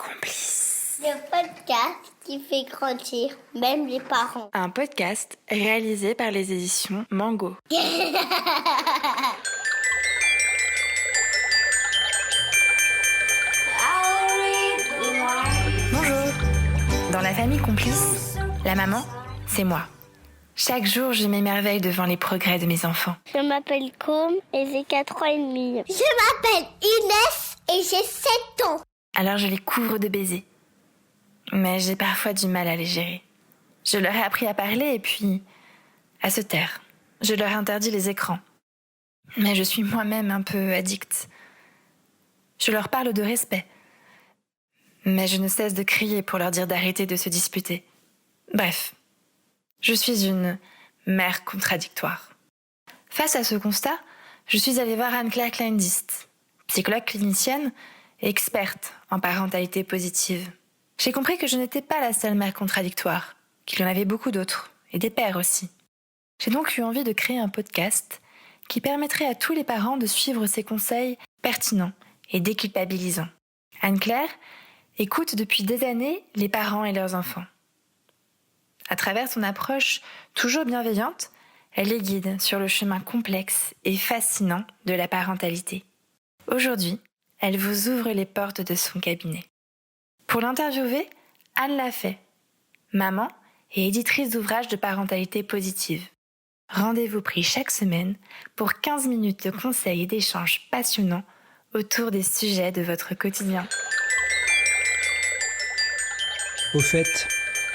complices. Le podcast qui fait grandir même les parents. Un podcast réalisé par les éditions Mango. Bonjour. Dans la famille complice, la maman, c'est moi. Chaque jour, je m'émerveille devant les progrès de mes enfants. Je m'appelle Com et j'ai 4 ans et demi. Je m'appelle Inès et j'ai 7 ans. Alors je les couvre de baisers. Mais j'ai parfois du mal à les gérer. Je leur ai appris à parler et puis à se taire. Je leur ai interdit les écrans. Mais je suis moi-même un peu addicte. Je leur parle de respect. Mais je ne cesse de crier pour leur dire d'arrêter de se disputer. Bref, je suis une mère contradictoire. Face à ce constat, je suis allée voir Anne-Claire Kleindist, psychologue clinicienne et experte en parentalité positive. J'ai compris que je n'étais pas la seule mère contradictoire, qu'il y en avait beaucoup d'autres, et des pères aussi. J'ai donc eu envie de créer un podcast qui permettrait à tous les parents de suivre ces conseils pertinents et déculpabilisants. Anne-Claire écoute depuis des années les parents et leurs enfants. À travers son approche toujours bienveillante, elle les guide sur le chemin complexe et fascinant de la parentalité. Aujourd'hui, elle vous ouvre les portes de son cabinet. Pour l'interviewer, Anne l'a fait, maman et éditrice d'ouvrages de parentalité positive. Rendez-vous pris chaque semaine pour 15 minutes de conseils et d'échanges passionnants autour des sujets de votre quotidien. Au fait,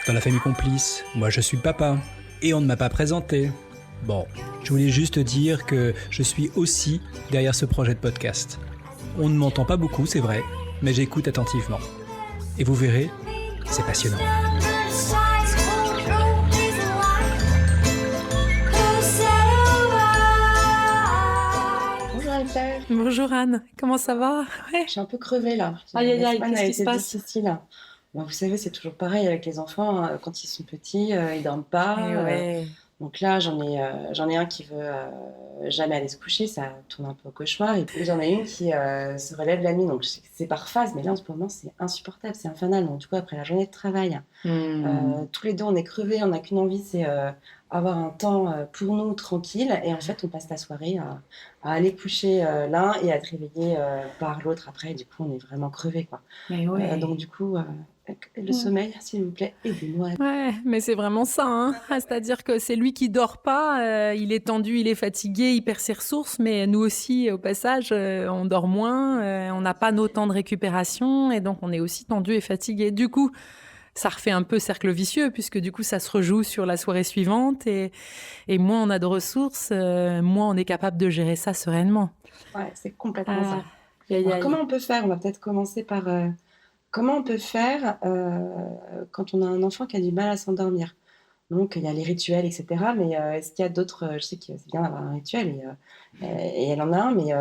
dans la famille complice, moi je suis le papa et on ne m'a pas présenté. Bon, je voulais juste dire que je suis aussi derrière ce projet de podcast. On ne m'entend pas beaucoup, c'est vrai, mais j'écoute attentivement. Et vous verrez, c'est passionnant. Bonjour Anne-Claire. Bonjour Anne, comment ça va? Ouais. Je suis un peu crevée là. Aïe aïe aïe, La semaine qu'est-ce a qui se été passe? difficile. Bon, vous savez, c'est toujours pareil avec les enfants. Quand ils sont petits, ils dorment pas. Eh ouais. Donc là, j'en ai un qui veut jamais aller se coucher. Ça tourne un peu au cauchemar. Et puis j'en ai une qui se relève la nuit. Donc je sais que c'est par phase, mais là en ce moment, c'est insupportable, c'est infernal. Donc du coup, après la journée de travail, tous les deux, on est crevés. On n'a qu'une envie, c'est avoir un temps pour nous tranquille. Et en fait, on passe la soirée à aller coucher l'un et à être réveillé par l'autre après. Du coup, on est vraiment crevés, quoi. Mais ouais. Donc du coup, le sommeil, s'il vous plaît, aidez-moi. Ouais, mais c'est vraiment ça, hein. C'est-à-dire que c'est lui qui dort pas, il est tendu, il est fatigué, il perd ses ressources, mais nous aussi, au passage, on dort moins, on n'a pas nos temps de récupération, et donc on est aussi tendu et fatigué. Du coup, ça refait un peu cercle vicieux, puisque du coup, ça se rejoue sur la soirée suivante, et moins on a de ressources, moins on est capable de gérer ça sereinement. Ouais, c'est complètement ça. Aïe, aïe, Alors, aïe. comment on peut faire? On va peut-être commencer par comment on peut faire quand on a un enfant qui a du mal à s'endormir. Donc, il y a les rituels, etc. Mais est-ce qu'il y a d'autres je sais que c'est bien d'avoir un rituel et elle en a un, mais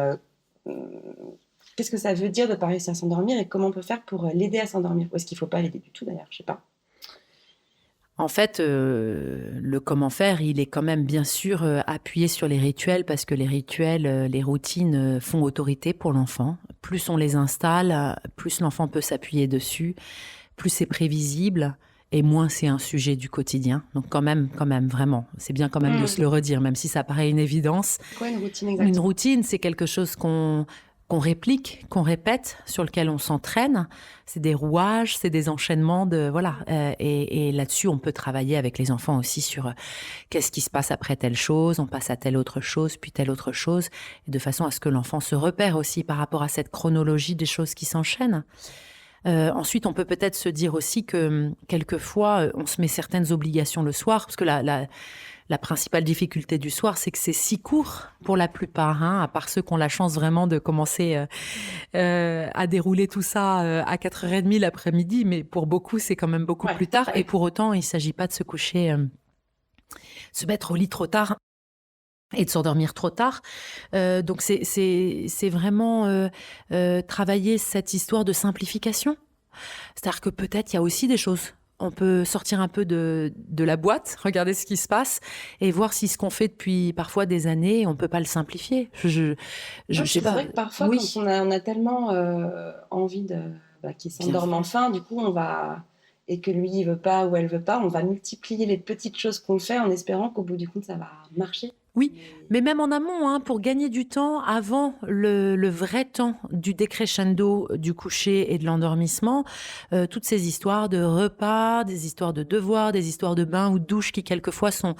qu'est-ce que ça veut dire de ne pas réussir à s'endormir et comment on peut faire pour l'aider à s'endormir? Ou est-ce qu'il ne faut pas l'aider du tout d'ailleurs? Je ne sais pas. En fait, le comment faire, il est quand même bien sûr appuyé sur les rituels parce que les rituels, les routines font autorité pour l'enfant. Plus on les installe, plus l'enfant peut s'appuyer dessus, plus c'est prévisible et moins c'est un sujet du quotidien. Donc quand même, vraiment, c'est bien quand même de se le redire, même si ça paraît une évidence. C'est quoi une routine Une exactement? routine, c'est quelque chose qu'on réplique, qu'on répète, sur lequel on s'entraîne. C'est des rouages, c'est des enchaînements de voilà. Et là-dessus, on peut travailler avec les enfants aussi sur qu'est-ce qui se passe après telle chose, on passe à telle autre chose, puis telle autre chose, et de façon à ce que l'enfant se repère aussi par rapport à cette chronologie des choses qui s'enchaînent. Ensuite, on peut peut-être se dire aussi que quelquefois, on se met certaines obligations le soir, parce que la principale difficulté du soir, c'est que c'est si court pour la plupart, hein, à part ceux qui ont la chance vraiment de commencer à dérouler tout ça à 4h30 l'après-midi, mais pour beaucoup, c'est quand même beaucoup plus tard. Et pour autant, il ne s'agit pas de se coucher, se mettre au lit trop tard et de s'endormir trop tard. Donc c'est vraiment travailler cette histoire de simplification. C'est-à-dire que peut-être il y a aussi des choses. On peut sortir un peu de la boîte, regarder ce qui se passe et voir si ce qu'on fait depuis parfois des années, on peut pas le simplifier. Je sais pas. C'est vrai que parfois, Oui. quand on a tellement envie qui s'endorment enfin, du coup, et que lui, il veut pas ou elle veut pas, on va multiplier les petites choses qu'on fait en espérant qu'au bout du compte, ça va marcher. Oui, mais même en amont, hein, pour gagner du temps avant le vrai temps du décrescendo, du coucher et de l'endormissement, toutes ces histoires de repas, des histoires de devoirs, des histoires de bains ou de douches qui quelquefois sont...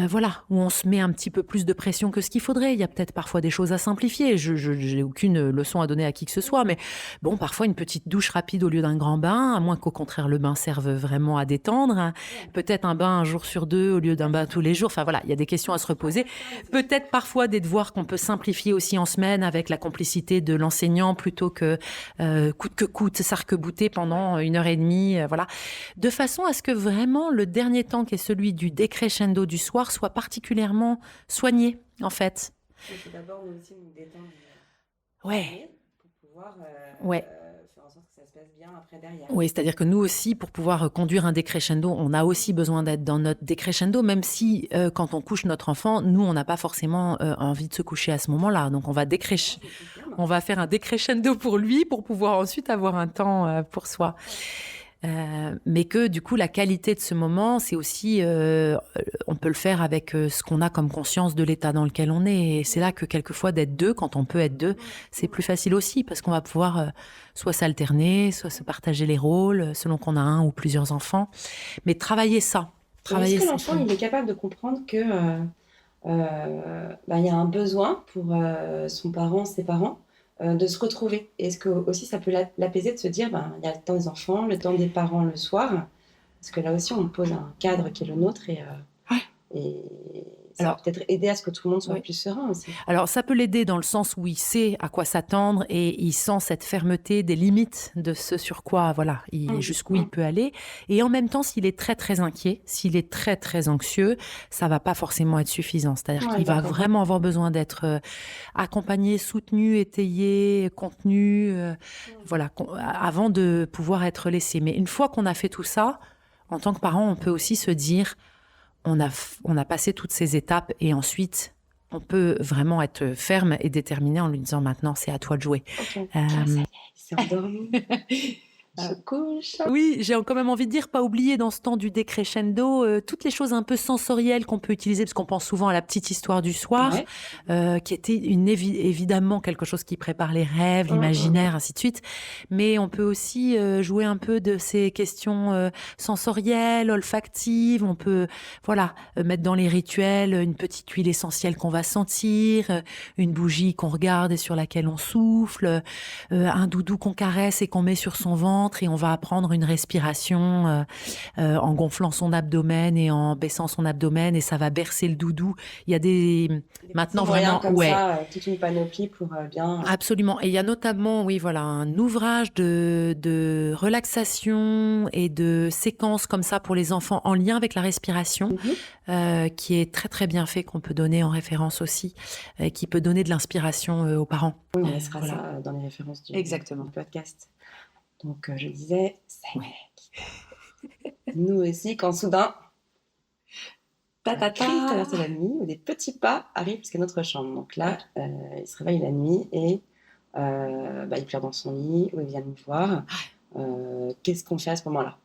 voilà, où on se met un petit peu plus de pression que ce qu'il faudrait. Il y a peut-être parfois des choses à simplifier. Je n'ai aucune leçon à donner à qui que ce soit, mais bon, parfois une petite douche rapide au lieu d'un grand bain, à moins qu'au contraire le bain serve vraiment à détendre. Hein. Peut-être un bain un jour sur deux au lieu d'un bain tous les jours. Enfin voilà, il y a des questions à se reposer. Peut-être parfois des devoirs qu'on peut simplifier aussi en semaine avec la complicité de l'enseignant plutôt que coûte que coûte s'arc-bouter pendant 1h30. Voilà, de façon à ce que vraiment le dernier temps qui est celui du décrescendo du soir soit particulièrement soigné, en fait. Il faut d'abord nous aussi nous détendre Ouais. pour pouvoir Ouais. faire en sorte que ça se passe bien après derrière. Oui, c'est-à-dire que nous aussi, pour pouvoir conduire un décrescendo, on a aussi besoin d'être dans notre décrescendo, même si quand on couche notre enfant, nous, on n'a pas forcément envie de se coucher à ce moment-là. Donc, on va faire un décrescendo pour lui, pour pouvoir ensuite avoir un temps pour soi. Mais que du coup la qualité de ce moment, c'est aussi on peut le faire avec ce qu'on a comme conscience de l'état dans lequel on est, et c'est là que quelquefois d'être deux, quand on peut être deux, c'est plus facile aussi, parce qu'on va pouvoir soit s'alterner, soit se partager les rôles selon qu'on a un ou plusieurs enfants, mais travailler ça. Est-ce que l'enfant il est capable de comprendre que il y a un besoin pour ses parents de se retrouver? Est-ce que aussi ça peut l'apaiser de se dire il y a le temps des enfants, le temps des parents le soir, parce que là aussi on pose un cadre qui est le nôtre et ça va peut-être aider à ce que tout le monde soit plus serein aussi. Alors ça peut l'aider dans le sens où il sait à quoi s'attendre et il sent cette fermeté des limites de ce sur quoi jusqu'où il peut aller, et en même temps s'il est très très inquiet, s'il est très très anxieux, ça va pas forcément être suffisant, c'est-à-dire qu'il va vraiment avoir besoin d'être accompagné, soutenu, étayé, contenu, avant de pouvoir être laissé. Mais une fois qu'on a fait tout ça, en tant que parent, on peut aussi se dire on a passé toutes ces étapes et ensuite on peut vraiment être ferme et déterminé en lui disant maintenant c'est à toi de jouer. Ça y est, il s'est endormi. Je couche. Oui, j'ai quand même envie de dire, pas oublier dans ce temps du décrescendo toutes les choses un peu sensorielles qu'on peut utiliser, parce qu'on pense souvent à la petite histoire du soir, qui était évidemment quelque chose qui prépare les rêves, l'imaginaire, ainsi de suite. Mais on peut aussi jouer un peu de ces questions sensorielles, olfactives. On peut mettre dans les rituels une petite huile essentielle qu'on va sentir, une bougie qu'on regarde et sur laquelle on souffle, un doudou qu'on caresse et qu'on met sur son ventre, et on va apprendre une respiration en gonflant son abdomen et en baissant son abdomen, et ça va bercer le doudou. Il y a des maintenant vraiment comme ça, toute une panoplie pour bien. Absolument. Et il y a notamment un ouvrage de relaxation et de séquences comme ça pour les enfants en lien avec la respiration, qui est très très bien fait, qu'on peut donner en référence aussi, qui peut donner de l'inspiration aux parents. Oui, on laissera ça dans les références du podcast. Donc, je disais, nous aussi, quand soudain, crise traverse la nuit, où des petits pas arrivent jusqu'à notre chambre. Donc là, il se réveille la nuit et il pleure dans son lit, ou il vient nous voir. Qu'est-ce qu'on fait à ce moment-là?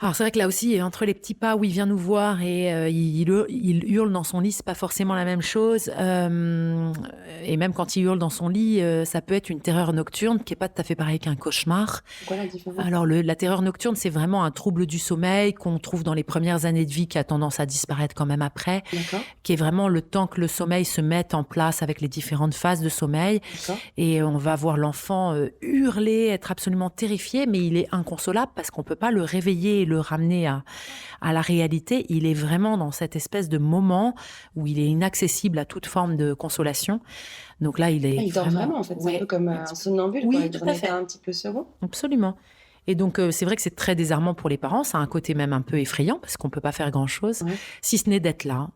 Alors c'est vrai que là aussi, entre les petits pas où il vient nous voir et il hurle dans son lit, c'est pas forcément la même chose. Et même quand il hurle dans son lit, ça peut être une terreur nocturne qui est pas tout à fait pareil qu'un cauchemar. C'est quoi la différence? Alors la terreur nocturne, c'est vraiment un trouble du sommeil qu'on trouve dans les premières années de vie, qui a tendance à disparaître quand même après, qui est vraiment le temps que le sommeil se mette en place avec les différentes phases de sommeil. Et on va voir l'enfant hurler, être absolument terrifié, mais il est inconsolable parce qu'on peut pas le réveiller et le ramener à la réalité. Il est vraiment dans cette espèce de moment où il est inaccessible à toute forme de consolation. Donc là, il dort vraiment en fait, c'est un peu comme un somnambule, il tout à fait. un petit peu second. Absolument. Et donc, c'est vrai que c'est très désarmant pour les parents. Ça a un côté même un peu effrayant parce qu'on peut pas faire grand-chose, si ce n'est d'être là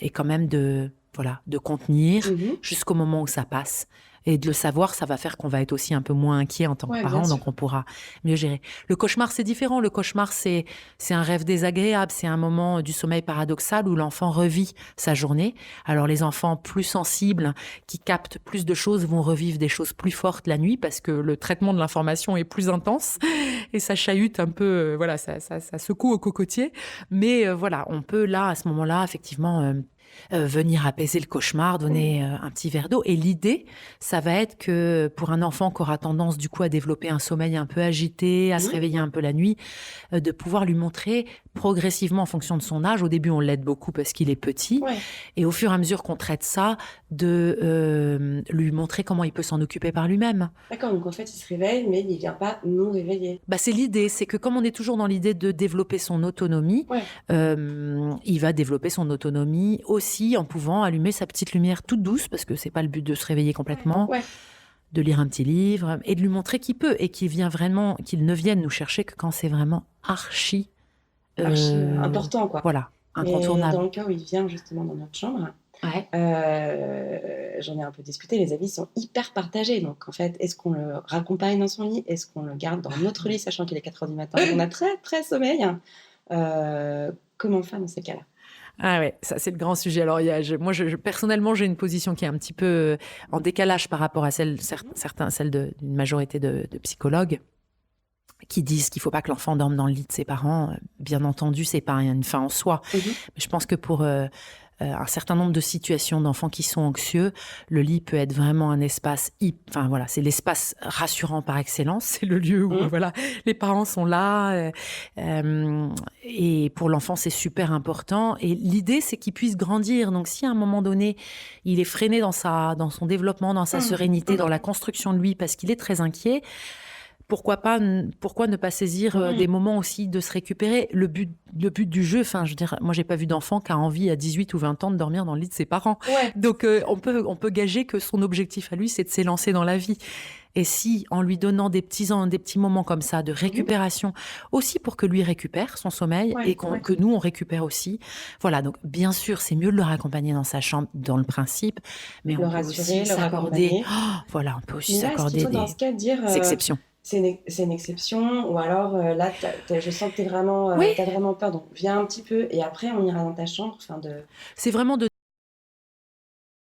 et quand même de contenir jusqu'au moment où ça passe. Et de le savoir, ça va faire qu'on va être aussi un peu moins inquiet en tant que Ouais, parent, bien donc sûr. on pourra mieux gérer. Le cauchemar, c'est différent. Le cauchemar, c'est un rêve désagréable. C'est un moment du sommeil paradoxal où l'enfant revit sa journée. Alors les enfants plus sensibles, qui captent plus de choses, vont revivre des choses plus fortes la nuit parce que le traitement de l'information est plus intense et ça chahute un peu, voilà, ça secoue au cocotier. Mais voilà, on peut là, à ce moment-là, effectivement, venir apaiser le cauchemar, donner un petit verre d'eau. Et l'idée, ça va être que pour un enfant qui aura tendance du coup à développer un sommeil un peu agité, à se réveiller un peu la nuit, de pouvoir lui montrer progressivement en fonction de son âge. Au début, on l'aide beaucoup parce qu'il est petit. Ouais. Et au fur et à mesure qu'on traite ça, de lui montrer comment il peut s'en occuper par lui-même. D'accord, donc en fait, il se réveille, mais il vient pas nous réveiller. Bah, c'est l'idée, c'est que comme on est toujours dans l'idée de développer son autonomie, Ouais. il va développer son autonomie aussi en pouvant allumer sa petite lumière toute douce, parce que c'est pas le but de se réveiller complètement, Ouais. de lire un petit livre et de lui montrer qu'il peut et qu'il ne vienne nous chercher que quand c'est vraiment archi Important, quoi. voilà, Mais dans incontournable. le cas où il vient justement dans notre chambre, Ouais. j'en ai un peu discuté, les avis sont hyper partagés. Donc en fait, est-ce qu'on le raccompagne dans son lit? Est-ce qu'on le garde dans notre lit, sachant qu'il est 4 heures du matin? On a très très sommeil. Comment faire dans ces cas-là? Ah ouais, ça c'est le grand sujet. Alors personnellement, j'ai une position qui est un petit peu en décalage par rapport à celle d'une majorité de psychologues qui disent qu'il faut pas que l'enfant dorme dans le lit de ses parents. Bien entendu, c'est pas une fin en soi. Mais je pense que pour un certain nombre de situations d'enfants qui sont anxieux, le lit peut être vraiment un espace, enfin voilà, c'est l'espace rassurant par excellence. C'est le lieu où voilà, les parents sont là, et pour l'enfant c'est super important. Et l'idée c'est qu'il puisse grandir. Donc si à un moment donné il est freiné dans son développement, dans sa sérénité, dans la construction de lui parce qu'il est très inquiet. Pourquoi ne pas saisir des moments aussi de se récupérer? Le but du jeu, enfin, je veux dire, moi, j'ai pas vu d'enfant qui a envie à 18 ou 20 ans de dormir dans le lit de ses parents. Ouais. Donc, on peut gager que son objectif à lui, c'est de s'élancer dans la vie. Et si, en lui donnant des petits moments comme ça de récupération, aussi pour que lui récupère son sommeil et que nous, on récupère aussi. Voilà, donc bien sûr, c'est mieux de le raccompagner dans sa chambre, dans le principe, mais Le on peut rassurer, aussi le s'accorder... raccompagner. Voilà, on peut aussi Mais là, est-ce qu'il s'accorder faut dans ce cas dire des exceptions. c'est une exception, ou alors là, je sens que t'as vraiment peur, donc viens un petit peu et après on ira dans ta chambre. C'est vraiment de